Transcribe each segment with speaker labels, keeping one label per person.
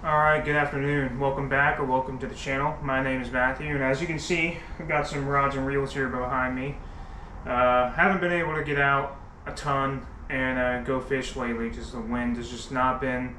Speaker 1: Alright, good afternoon. Welcome back or welcome to the channel. My name is Matthew, and as you can see, I've got some rods and reels here behind me. Haven't been able to get out a ton and go fish lately because the wind has just not been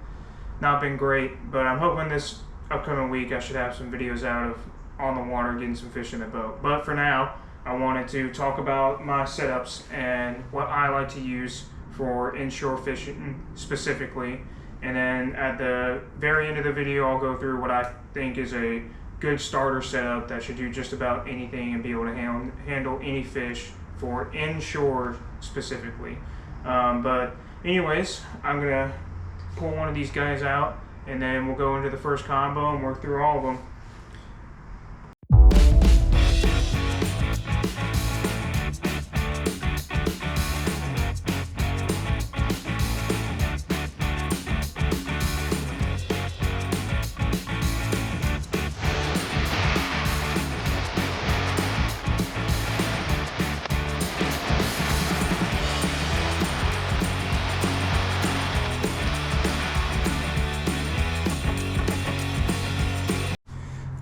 Speaker 1: great, but I'm hoping this upcoming week I should have some videos out of on the water getting some fish in the boat. But for now, I wanted to talk about my setups and what I like to use for inshore fishing specifically. And then at the very end of the video, I'll go through what I think is a good starter setup that should do just about anything and be able to handle any fish for inshore specifically. But anyways, I'm gonna pull one of these guys out and then we'll go into the first combo and work through all of them.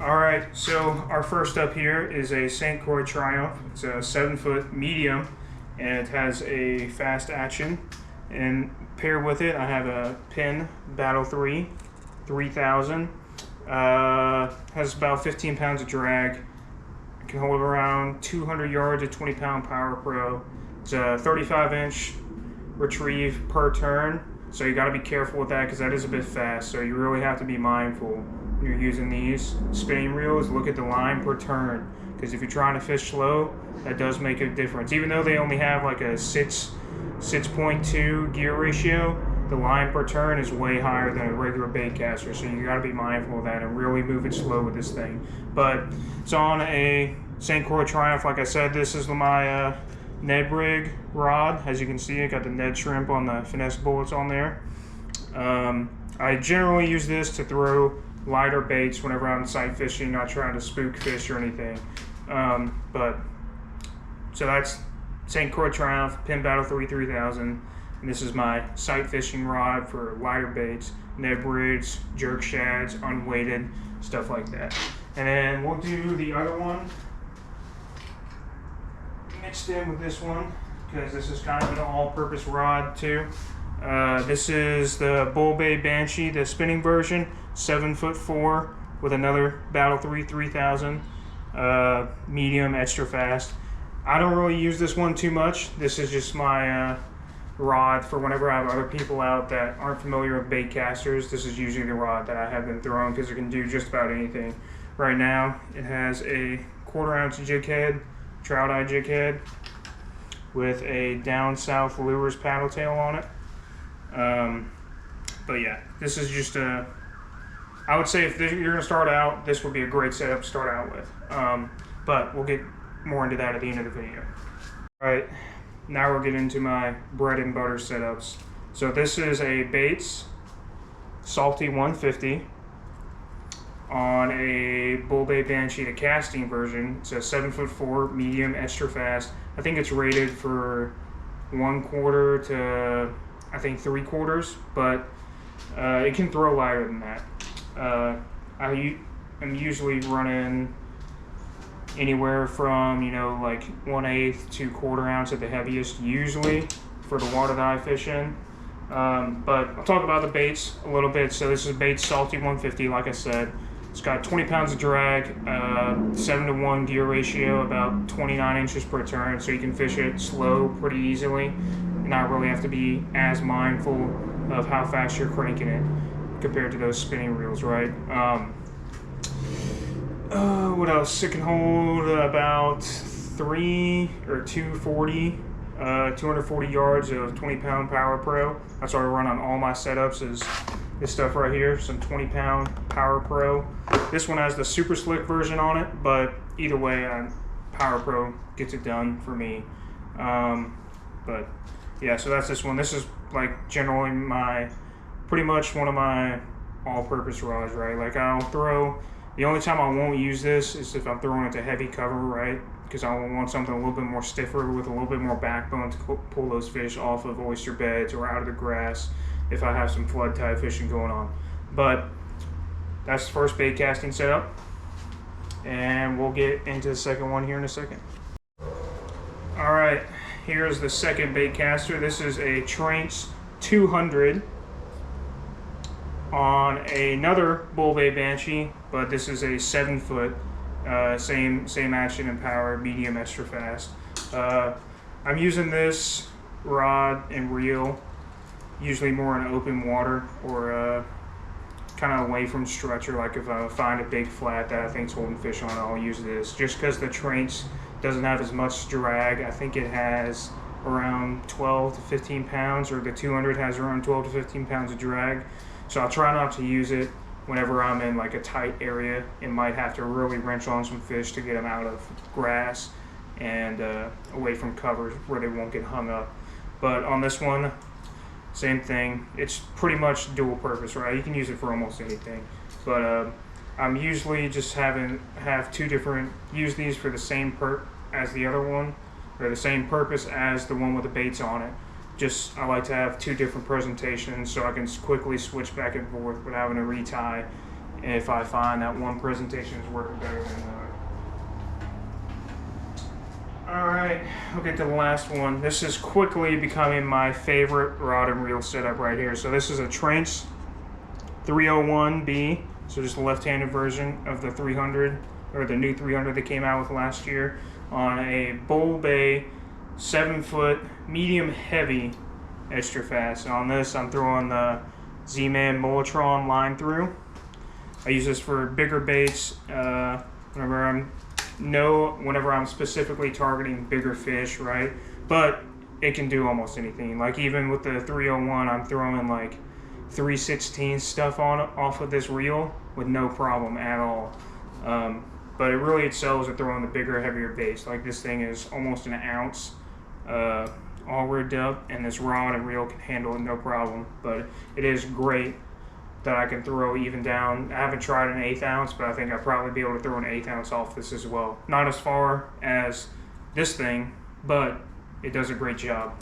Speaker 1: Alright, so our first up here is a St. Croix Triumph. It's a 7-foot medium and it has a fast action. And paired with it, I have a Penn Battle 3 3000. Has about 15 pounds of drag. It can hold around 200 yards at 20-pound Power Pro. It's a 35-inch retrieve per turn. So you got to be careful with that because that is a bit fast. So you really have to be mindful when you're using these spinning reels. Look at the line per turn, because if you're trying to fish slow, that does make a difference. Even though they only have like a 6.2 gear ratio, the line per turn is way higher than a regular bait caster. So you got to be mindful of that and really move it slow with this thing. But it's on a St. Croix Triumph. Like I said, this is my Ned rig rod. As you can see, I got the Ned shrimp on the finesse bullets on there. I generally use this to throw lighter baits whenever I'm sight fishing, not trying to spook fish or anything. So that's St. Croix Triumph Penn Battle 3 3000, and this is my sight fishing rod for lighter baits, Ned rigs, jerk shads, unweighted, stuff like that. And then we'll do the other one mixed in with this one, because this is kind of an all-purpose rod too. This is the Bull Bay Banshee, the spinning version, 7'4" with another Battle 3 3000, medium, extra fast. I don't really use this one too much. This is just my rod for whenever I have other people out that aren't familiar with bait casters. This is usually the rod that I have been throwing because it can do just about anything. Right now, it has a 1/4 ounce jig head, trout eye jig head, with a down south lures paddle tail on it. But yeah, this is just a, I would say if you're going to start out, this would be a great setup to start out with. But we'll get more into that at the end of the video. Alright, now we'll get into my bread and butter setups. So this is a Baits Salty 150 on a Bull Bay Banshee, the casting version. It's a 7'4", medium, extra fast. I think it's rated for 1/4 to I think 3/4, but it can throw lighter than that. I'm usually running anywhere from, like 1/8 to 1/4 ounce at the heaviest, usually for the water that I fish in. But I'll talk about the baits a little bit. So this is Baits Salty 150, like I said. It's got 20 pounds of drag, 7-to-1 gear ratio, about 29 inches per turn, so you can fish it slow pretty easily and not really have to be as mindful of how fast you're cranking it compared to those spinning reels, right? What else? It can hold about 240 yards of 20-pound Power Pro. That's what I run on all my setups, is this stuff right here, some 20-pound Power Pro. This one has the super slick version on it, but either way, Power Pro gets it done for me. But yeah, so that's this one. This is like generally pretty much one of my all-purpose rods, right? Like the only time I won't use this is if I'm throwing it to heavy cover, right? Because I want something a little bit more stiffer with a little bit more backbone to pull those fish off of oyster beds or out of the grass if I have some flood tide fishing going on. But that's the first bait casting setup, and we'll get into the second one here in a second. All right, here's the second bait caster. This is a Tranx 200 on another bull bait Banshee, but this is a 7-foot, same action and power, medium extra fast. I'm using this rod and reel usually more in open water or kind of away from stretcher. Like if I find a big flat that I think's holding fish on, I'll use this. Just because the Tranx doesn't have as much drag. I think it has around 12 to 15 pounds, or the 200 has around 12 to 15 pounds of drag. So I'll try not to use it whenever I'm in like a tight area and might have to really wrench on some fish to get them out of grass and away from cover where they won't get hung up. But on this one, same thing. It's pretty much dual purpose, right? You can use it for almost anything. But I'm usually just have two different, use these for the same as the other one, or the same purpose as the one with the baits on it. Just, I like to have two different presentations so I can quickly switch back and forth without having to retie if I find that one presentation is working better than another. Alright, we'll get to the last one. This is quickly becoming my favorite rod and reel setup right here. So this is a Tranx 301B, so just a left-handed version of the 300, or the new 300 that came out with last year, on a bull bay 7-foot medium heavy extra fast. And on this I'm throwing the Z-Man Mulletron line through. I use this for bigger baits whenever I'm specifically targeting bigger fish, right? But it can do almost anything. Like even with the 301, I'm throwing like 3/16 stuff off of this reel with no problem at all. But it really excels at throwing the bigger, heavier baits. Like this thing is almost an ounce, all rigged up, and this rod and reel can handle it no problem. But it is great that I can throw even down. I haven't tried an 1/8 ounce, but I think I'll probably be able to throw an 1/8 ounce off this as well. Not as far as this thing, but it does a great job.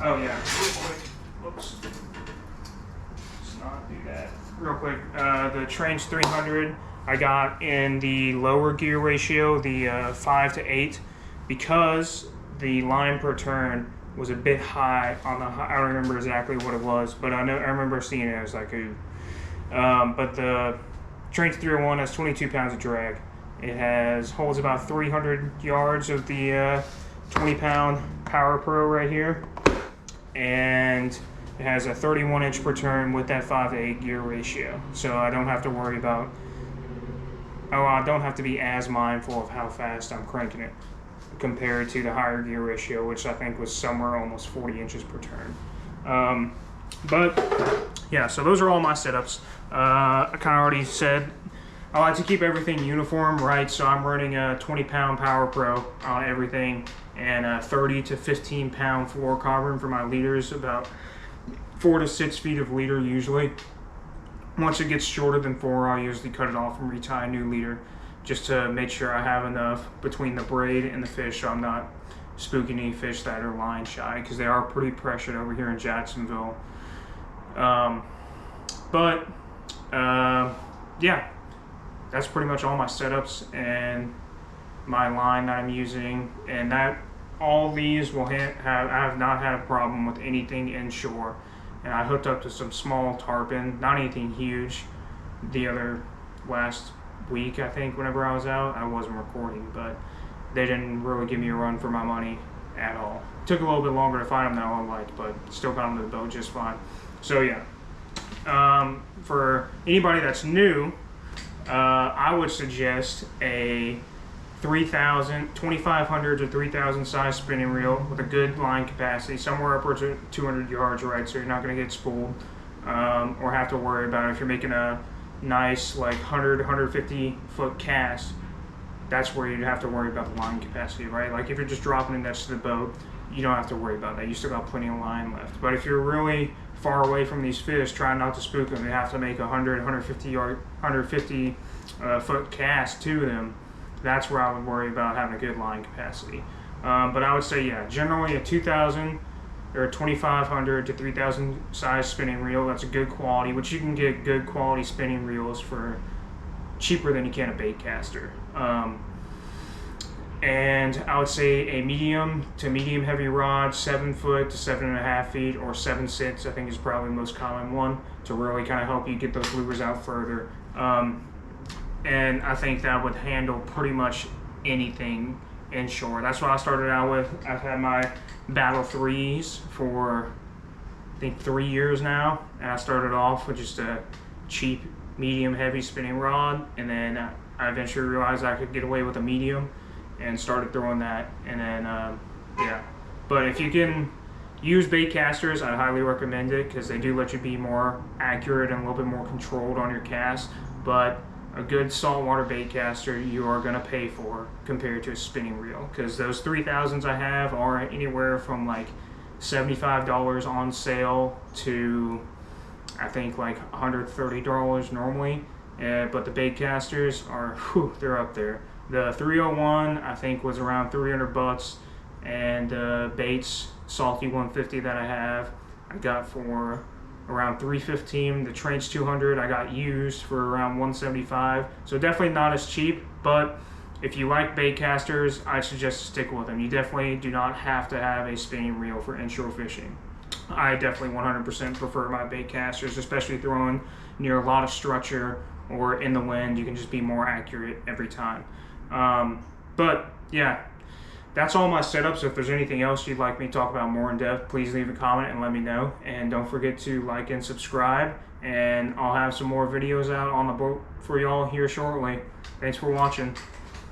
Speaker 1: Oh yeah, real quick, whoops. Let's not do that. Real quick, the Tranx 300 I got in the lower gear ratio, the 5 to 8, because the line per turn was a bit high on the. I don't remember exactly what it was, but I remember seeing it. I was like, ooh. But the Tranx 301 has 22 pounds of drag. It holds about 300 yards of the 20-pound Power Pro right here, and it has a 31-inch per turn with that 5 to 8 gear ratio. So I don't have to worry about. I don't have to be as mindful of how fast I'm cranking it, compared to the higher gear ratio, which I think was somewhere almost 40 inches per turn. But yeah, so those are all my setups. I kind of already said I like to keep everything uniform, right? So I'm running a 20-pound Power Pro on everything, and a 30 to 15-pound fluorocarbon for my leaders, about 4 to 6 feet of leader usually. Once it gets shorter than 4, I'll usually cut it off and retie a new leader, just to make sure I have enough between the braid and the fish so I'm not spooking any fish that are line shy, because they are pretty pressured over here in Jacksonville. Yeah, that's pretty much all my setups and my line that I'm using, and all these will I have not had a problem with anything inshore. And I hooked up to some small tarpon, not anything huge, the other last week, I think, whenever I was out. I wasn't recording, but they didn't really give me a run for my money at all. Took a little bit longer to find them than I liked, but still got them to the boat just fine. So yeah, for anybody that's new, I would suggest a 2,500 to 3,000 size spinning reel with a good line capacity, somewhere upwards of 200 yards, right? So you're not going to get spooled or have to worry about it. If you're making a nice like 100, 150 foot cast, that's where you'd have to worry about the line capacity, right? Like if you're just dropping it next to the boat, you don't have to worry about that. You still got plenty of line left. But if you're really far away from these fish, trying not to spook them, you have to make a 150 foot cast to them. That's where I would worry about having a good line capacity. But I would say, yeah, generally a 2,000 They're a 2500 to 3000 size spinning reel. That's a good quality, which you can get good quality spinning reels for cheaper than you can a bait caster. And I would say a medium to medium heavy rod, 7 foot to 7.5 feet, or 7/6, I think is probably the most common one to really kind of help you get those lures out further. And I think that would handle pretty much anything inshore. That's what I started out with. I've had my Battle 3s for I think 3 years now, and I started off with just a cheap medium heavy spinning rod, and then I eventually realized I could get away with a medium and started throwing that. And then yeah, but if you can use bait casters, I highly recommend it because they do let you be more accurate and a little bit more controlled on your cast. But a good saltwater bait caster you are going to pay for compared to a spinning reel, because those 3000s I have are anywhere from like $75 on sale to I think like $130 normally. But the bait casters are, whew, they're up there. The 301 I think was around 300 bucks, and baits Salty 150 that I got for around 315. The Tranx 200 I got used for around 175. So definitely not as cheap, but if you like bait casters, I suggest stick with them. You definitely do not have to have a spinning reel for inshore fishing. I definitely 100% prefer my bait casters, especially throwing near a lot of structure or in the wind. You can just be more accurate every time. But yeah, that's all my setups. If there's anything else you'd like me to talk about more in depth, please leave a comment and let me know. And don't forget to like and subscribe, and I'll have some more videos out on the boat for y'all here shortly. Thanks for watching.